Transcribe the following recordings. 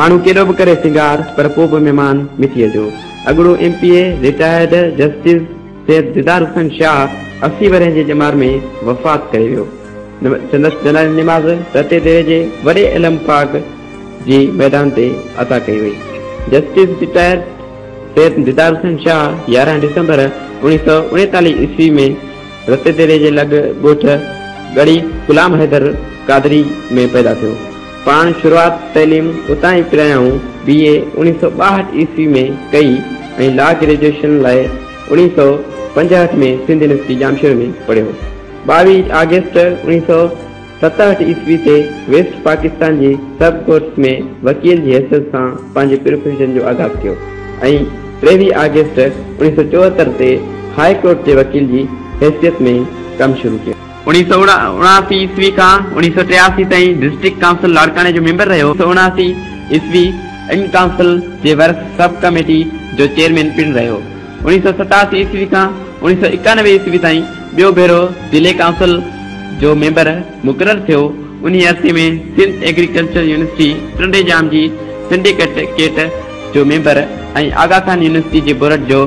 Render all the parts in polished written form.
माण्हू केॾो बि करे सिंगार पर पोइ बि महिमान मिटीअ जो। अॻिड़ो MPA रिटायर्ड जस्टिस सैयद दीदार हुसैन शाह 80 वरह जे ॼमार में वफ़ात करे वियो। संदसि जनाज़े निमाज़ रते देरे जे वॾे इल्म पाक जी मैदान ते अता कई वई। जस्टिस रिटायर्ड सैयद दीदार हुसैन शाह 11 दिसंबर 1939 ईस्वी में रते देरे जे लॻ ॻोठ गढ़ी गुलाम हैदर कादरी में पैदा थियो। पाण शुरूआत तइलीम उतां ई पिरायाऊं BA 1962 ईस्वी में कई ऐं लॉ ग्रेजुएशन लाइ 1965 में सिंध यूनिवर्सिटी जामशेद में पढ़ियो। 22 अगस्त 1967 ईस्वी ते वेस्ट पाकिस्तान जी सब कोर्ट्स में वकील जी हैसियत सां पंहिंजे प्रोफेशन जो आगाज़ कयो ऐं 23 अगस्त 1974 ते हाई कोर्ट जे वकील जी हैसियत में कम शुरू कयो। 1979 ईस्वी खां 1983 ताईं डिस्ट्रिक्ट काउंसिल लाड़काने जो मेंबर रहियो। 1979 ईस्वी in council J work sub committee जो चेयरमैन पिण रहियो। 1987 ईस्वी खां 1991 ईस्वी ताईं ॿियो भेरो जिले काउंसिल जो मेंबर मुक़रर थियो। उन अरसे में सिंध एग्रीकल्चर यूनिवर्सिटी टंडे जाम जी सिंडिकेट जो मेंबर ऐं आगा खान यूनिवर्सिटी जे बोर्ड जो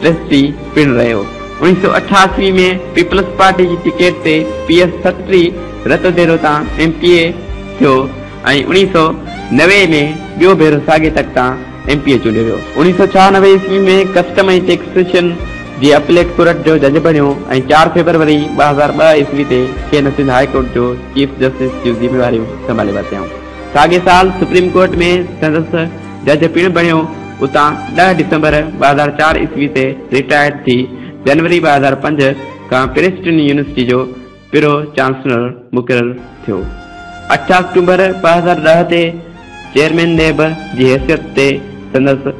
ट्रस्टी पिण रहियो। 1988 में पीपल्स पार्टी जी टिकट ते PS सत्री रत देरो तां MPA थियो ऐं 1990 में ॿियो भेरो साॻे तक तां MPA चूंडियो वियो। 1996 ईस्वी में कस्टम ऐं टैक्सेशन जी अपीलेट कोर्ट जो जज बणियो ऐं 4 फरवरी 2002 ईस्वी ते खेनि सिंध हाई कोर्ट जो चीफ जस्टिस जी ज़िम्मेवारियूं संभाले वरितियाऊं। साॻे साल सुप्रीम कोर्ट में संदसि जज पिण बणियो। उतां 10 दिसंबर 2004 ईस्वी ते रिटायर्ड थी जनवरी 2005 खां प्रिंस्टन यूनिवर्सिटी जो पिरो चांसलर मुक़रर थियो। 8 अक्टूबर 2010 ते चेयरमैन नेब जी हैसियत ते संदसि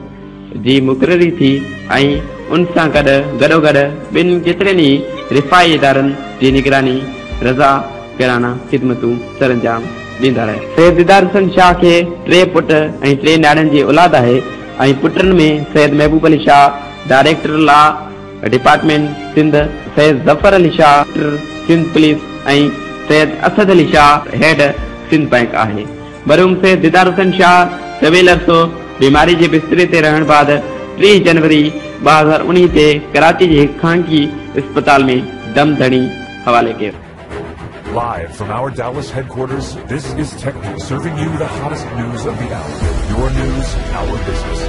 जी मुक़ररी थी ऐं उन सां गॾोगॾु ॿिनि केतिरनि ई रिफ़ाई इदारनि जी निगरानी रज़ा कराना ख़िदमतूं सरअंजाम ॾींदा रहिया। सैयद दीदार हुसैन शाह खे 3 पुट ऐं 3 न्याणियुनि जी औलाद आहे ऐं पुटनि में Syed Mehboob Ali Shah director law department Sindh, Syed Zafar Ali Shah Sindh police ऐं सैयद असद अली शाह हेड सिंध बैंक आहे। मरहूम सैयद दीदार हुसैन शाह तवील अरसो बीमारी जे बिस्तरे ते रहण बाद 3 जनवरी 2019 ते कराची जे खानगी अस्पताल में दम धणी हवाले कयो। Live from our Dallas headquarters, this is Tech News, serving you the hottest news of the hour. Your news, our business.